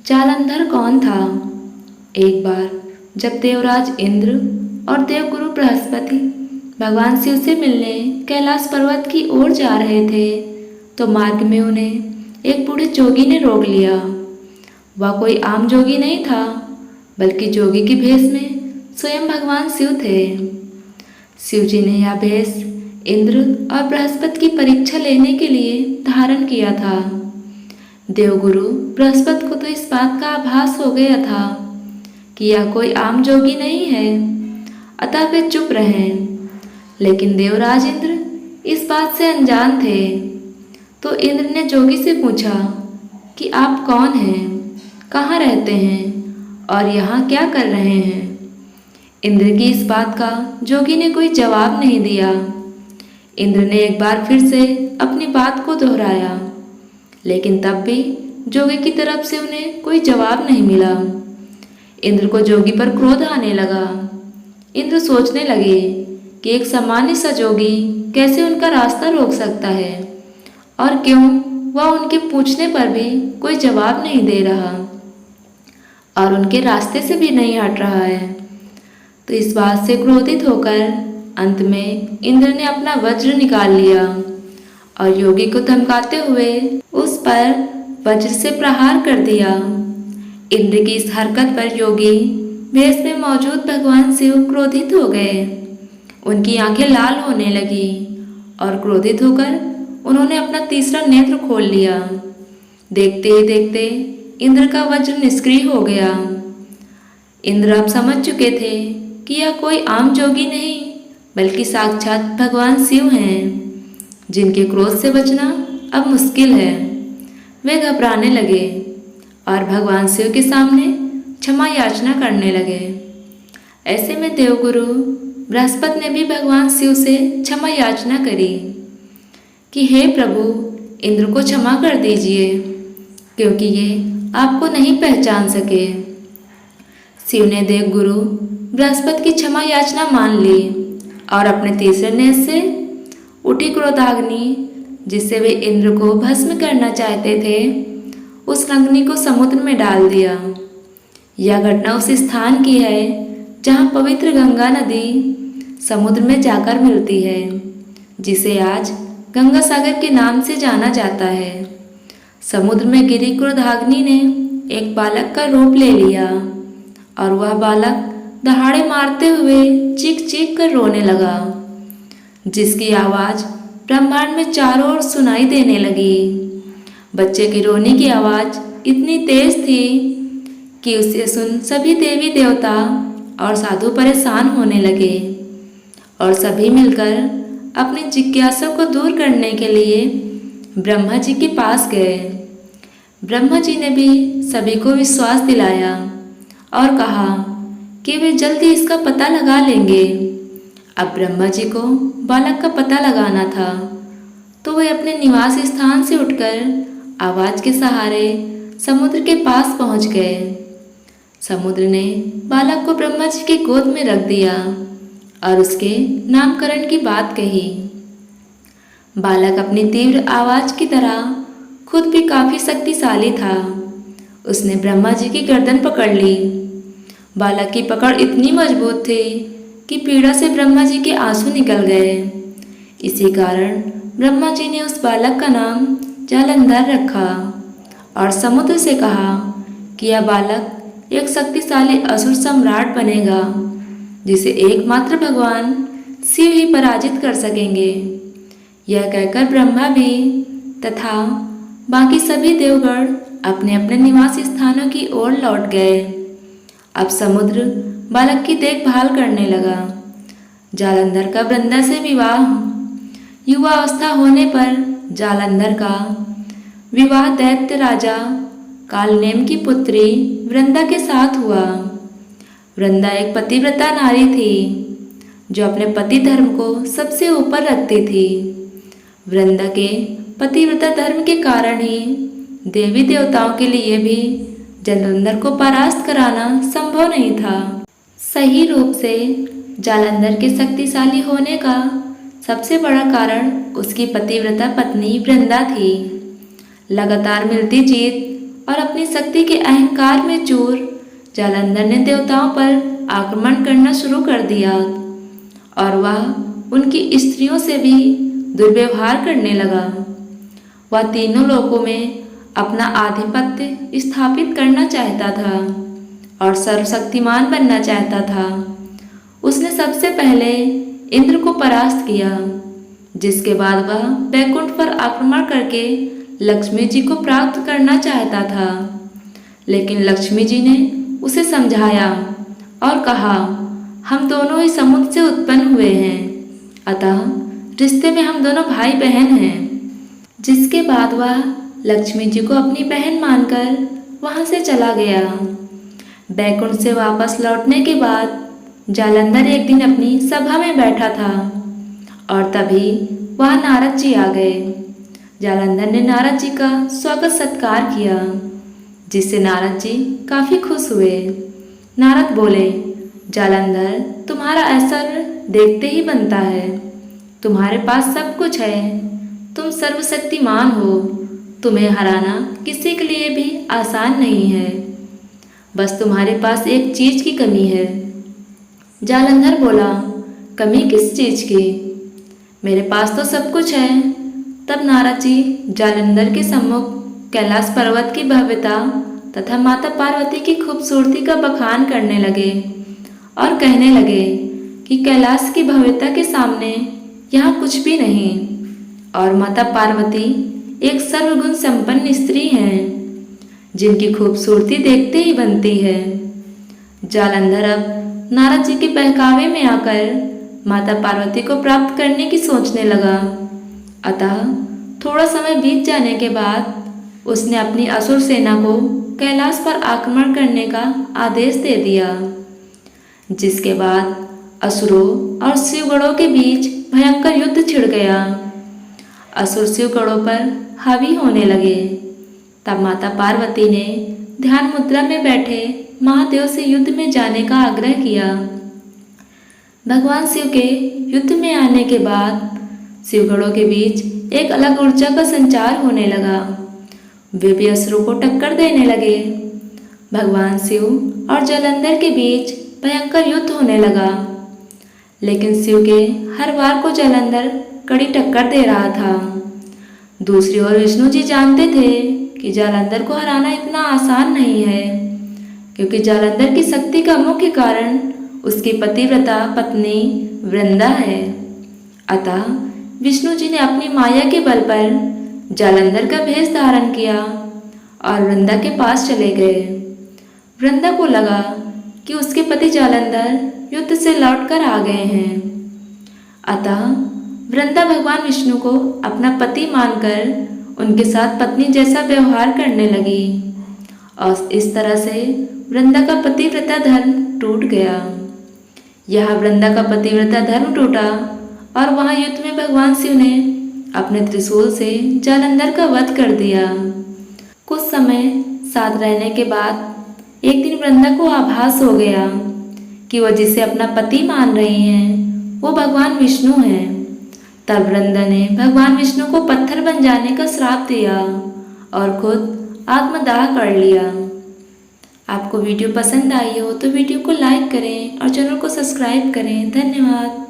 जालंधर कौन था? एक बार जब देवराज इंद्र और देवगुरु बृहस्पति भगवान शिव से मिलने कैलाश पर्वत की ओर जा रहे थे तो मार्ग में उन्हें एक बूढ़े जोगी ने रोक लिया। वह कोई आम जोगी नहीं था, बल्कि जोगी की भेष में स्वयं भगवान शिव थे। शिव जी ने यह भेष इंद्र और बृहस्पति की परीक्षा लेने के लिए धारण किया था। देवगुरु बृहस्पति को तो इस बात का आभास हो गया था कि यह कोई आम जोगी नहीं है, अतः वे चुप रहे। लेकिन देवराज इंद्र इस बात से अनजान थे। तो इंद्र ने जोगी से पूछा कि आप कौन हैं, कहाँ रहते हैं और यहाँ क्या कर रहे हैं। इंद्र की इस बात का जोगी ने कोई जवाब नहीं दिया। इंद्र ने एक बार फिर से अपनी बात को दोहराया, लेकिन तब भी जोगी की तरफ से उन्हें कोई जवाब नहीं मिला। इंद्र को जोगी पर क्रोध आने लगा। इंद्र सोचने लगे कि एक सामान्य सा जोगी कैसे उनका रास्ता रोक सकता है और क्यों वह उनके पूछने पर भी कोई जवाब नहीं दे रहा और उनके रास्ते से भी नहीं हट रहा है। तो इस बात से क्रोधित होकर अंत में इंद्र ने अपना वज्र निकाल लिया और योगी को धमकाते हुए उस पर वज्र से प्रहार कर दिया। इंद्र की इस हरकत पर योगी भेष में मौजूद भगवान शिव क्रोधित हो गए। उनकी आंखें लाल होने लगी और क्रोधित होकर उन्होंने अपना तीसरा नेत्र खोल लिया। देखते ही देखते इंद्र का वज्र निष्क्रिय हो गया। इंद्र अब समझ चुके थे कि यह कोई आम जोगी नहीं, बल्कि साक्षात भगवान शिव हैं, जिनके क्रोध से बचना अब मुश्किल है। वे घबराने लगे और भगवान शिव के सामने क्षमा याचना करने लगे। ऐसे में देवगुरु बृहस्पति ने भी भगवान शिव से क्षमा याचना करी कि हे प्रभु, इंद्र को क्षमा कर दीजिए, क्योंकि ये आपको नहीं पहचान सके। शिव ने देवगुरु बृहस्पति की क्षमा याचना मान ली और अपने तीसरे नेत्र से उठी क्रोधाग्नि, जिससे वे इंद्र को भस्म करना चाहते थे, उस अग्नि को समुद्र में डाल दिया। यह घटना उस स्थान की है जहाँ पवित्र गंगा नदी समुद्र में जाकर मिलती है, जिसे आज गंगा सागर के नाम से जाना जाता है। समुद्र में गिरी क्रोधाग्नि ने एक बालक का रूप ले लिया और वह बालक दहाड़े मारते हुए चीख चीख कर रोने लगा, जिसकी आवाज़ ब्रह्मांड में चारों ओर सुनाई देने लगी। बच्चे की रोने की आवाज़ इतनी तेज थी कि उसे सुन सभी देवी देवता और साधु परेशान होने लगे और सभी मिलकर अपनी जिज्ञासा को दूर करने के लिए ब्रह्मा जी के पास गए। ब्रह्मा जी ने भी सभी को विश्वास दिलाया और कहा कि वे जल्दी इसका पता लगा लेंगे। अब ब्रह्मा जी को बालक का पता लगाना था, तो वे अपने निवास स्थान से उठकर आवाज़ के सहारे समुद्र के पास पहुंच गए। समुद्र ने बालक को ब्रह्मा जी की गोद में रख दिया और उसके नामकरण की बात कही। बालक अपनी तीव्र आवाज़ की तरह खुद भी काफ़ी शक्तिशाली था। उसने ब्रह्मा जी की गर्दन पकड़ ली। बालक की पकड़ इतनी मजबूत थी कि पीड़ा से ब्रह्मा जी के आंसू निकल गए। इसी कारण ब्रह्मा जी ने उस बालक का नाम जालंधर रखा और समुद्र से कहा कि यह बालक एक शक्तिशाली असुर सम्राट बनेगा, जिसे एकमात्र भगवान शिव ही पराजित कर सकेंगे। यह कहकर ब्रह्मा भी तथा बाकी सभी देवगण अपने अपने निवास स्थानों की ओर लौट गए। अब समुद्र बालक की देखभाल करने लगा। जालंधर का वृंदा से विवाह। युवा अवस्था होने पर जालंधर का विवाह दैत्य राजा कालनेम की पुत्री वृंदा के साथ हुआ। वृंदा एक पतिव्रता नारी थी, जो अपने पति धर्म को सबसे ऊपर रखती थी। वृंदा के पतिव्रता धर्म के कारण ही देवी देवताओं के लिए भी जालंधर को परास्त कराना संभव नहीं था। सही रूप से जालंधर के शक्तिशाली होने का सबसे बड़ा कारण उसकी पतिव्रता पत्नी वृंदा थी। लगातार मिलती जीत और अपनी शक्ति के अहंकार में चूर जालंधर ने देवताओं पर आक्रमण करना शुरू कर दिया और वह उनकी स्त्रियों से भी दुर्व्यवहार करने लगा। वह तीनों लोकों में अपना आधिपत्य स्थापित करना चाहता था और सर्वशक्तिमान बनना चाहता था। उसने सबसे पहले इंद्र को परास्त किया, जिसके बाद वह बैकुंठ पर आक्रमण करके लक्ष्मी जी को प्राप्त करना चाहता था। लेकिन लक्ष्मी जी ने उसे समझाया और कहा, हम दोनों ही समुद्र से उत्पन्न हुए हैं, अतः रिश्ते में हम दोनों भाई बहन हैं। जिसके बाद वह लक्ष्मी जी को अपनी बहन मानकर वहां से चला गया। बैकुंठ से वापस लौटने के बाद जालंधर एक दिन अपनी सभा में बैठा था और तभी वहां नारद जी आ गए। जालंधर ने नारद जी का स्वागत सत्कार किया, जिससे नारद जी काफी खुश हुए। नारद बोले, जालंधर, तुम्हारा ऐश्वर्य देखते ही बनता है। तुम्हारे पास सब कुछ है, तुम सर्वशक्तिमान हो। तुम्हें हराना किसी के लिए भी आसान नहीं है। बस तुम्हारे पास एक चीज की कमी है। जालंधर बोला, कमी किस चीज की? मेरे पास तो सब कुछ है। तब नारद जी जालंधर के सम्मुख कैलाश पर्वत की भव्यता तथा माता पार्वती की खूबसूरती का बखान करने लगे और कहने लगे कि कैलाश की भव्यता के सामने यहाँ कुछ भी नहीं और माता पार्वती एक सर्वगुण संपन्न स्त्री हैं, जिनकी खूबसूरती देखते ही बनती है। जालंधर अब नारद जी के बहकावे में आकर माता पार्वती को प्राप्त करने की सोचने लगा। अतः थोड़ा समय बीत जाने के बाद उसने अपनी असुर सेना को कैलाश पर आक्रमण करने का आदेश दे दिया, जिसके बाद असुरों और शिवगणों के बीच भयंकर युद्ध छिड़ गया। असुर शिवगणों पर हावी होने लगे। तब माता पार्वती ने ध्यान मुद्रा में बैठे महादेव से युद्ध में जाने का आग्रह किया। भगवान शिव के युद्ध में आने के बाद शिवगणों के बीच एक अलग ऊर्जा का संचार होने लगा। वे भी असुरों को टक्कर देने लगे। भगवान शिव और जालंधर के बीच भयंकर युद्ध होने लगा, लेकिन शिव के हर वार को जालंधर कड़ी टक्कर दे रहा था। दूसरी ओर विष्णु जी जानते थे कि जालंधर को हराना इतना आसान नहीं है, क्योंकि जालंधर की शक्ति का मुख्य कारण उसकी पतिव्रता पत्नी वृंदा है। अतः विष्णु जी ने अपनी माया के बल पर जालंधर का भेष धारण किया और वृंदा के पास चले गए। वृंदा को लगा कि उसके पति जालंधर युद्ध से लौटकर आ गए हैं। अतः वृंदा भगवान विष्णु को अपना पति मानकर उनके साथ पत्नी जैसा व्यवहार करने लगी और इस तरह से वृंदा का पतिव्रता धर्म टूट गया। यहाँ वृंदा का पतिव्रता धर्म टूटा और वहाँ युद्ध में भगवान शिव ने अपने त्रिशूल से जालंधर का वध कर दिया। कुछ समय साथ रहने के बाद एक दिन वृंदा को आभास हो गया कि वह जिसे अपना पति मान रही हैं वो भगवान विष्णु हैं। तब वृंदा ने भगवान विष्णु को पत्थर बन जाने का श्राप दिया और खुद आत्मदाह कर लिया। आपको वीडियो पसंद आई हो तो वीडियो को लाइक करें और चैनल को सब्सक्राइब करें। धन्यवाद।